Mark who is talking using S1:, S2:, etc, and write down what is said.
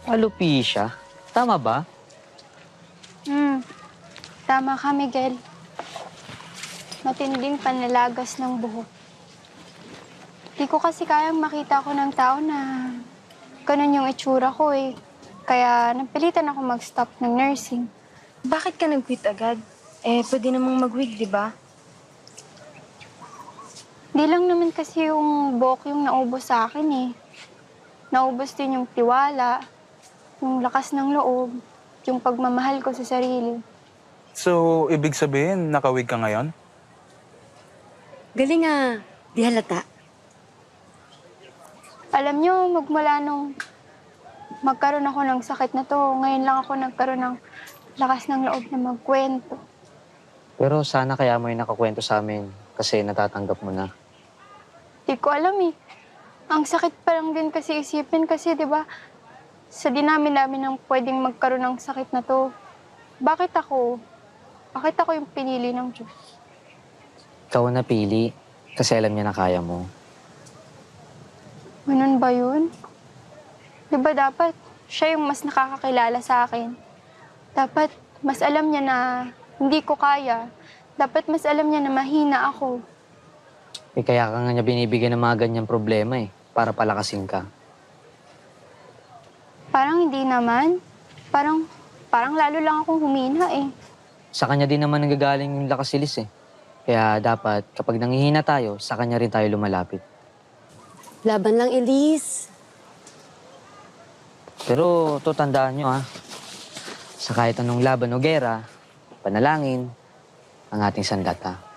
S1: Alopecia? Tama ba?
S2: Hmm, tama ka, Miguel. Matinding panlalagas ng buhok. Di ko kasi kayang makita ko ng tao na ganun yung itsura ko eh. Kaya napilitan ako mag-stop ng nursing.
S3: Bakit ka nag-quit agad? Eh, pwede namang mag-wig, di ba?
S2: Di lang naman kasi yung buhok yung naubos sa akin eh. Naubos din yung tiwala, yung lakas ng loob, yung pagmamahal ko sa sarili.
S4: So, ibig sabihin, nakawig ka ngayon?
S5: Galing ah. Di halata.
S2: Alam nyo, magmula nung magkaroon ako ng sakit na to, ngayon lang ako nagkaroon ng lakas ng loob na magkwento.
S1: Pero sana kaya mo yung nakakwento sa amin kasi natatanggap mo na.
S2: Di ko alam eh. Ang sakit pa lang din kasi isipin kasi, di ba, sa dinami-dami ng pwedeng magkaroon ng sakit na to, bakit ako? Bakit ako yung pinili ng Diyos?
S1: Ikaw ang napili kasi alam niya na kaya mo.
S2: Ganun ba yun? Di ba dapat siya yung mas nakakakilala sa akin? Dapat mas alam niya na hindi ko kaya. Dapat mas alam niya na mahina ako.
S1: Eh kaya ka nga niya binibigyan ng mga ganyang problema eh, para palakasin ka.
S2: Parang hindi naman. Parang lalo lang akong humina eh.
S1: Sa kanya din naman nanggagaling yung lakas silis eh. Kaya dapat kapag nangihina tayo, sa kanya rin tayo lumalapit.
S5: Laban lang, Elise.
S1: Pero to tandaan nyo ha, sa kahit anong laban o gera, panalangin, ang ating sandata.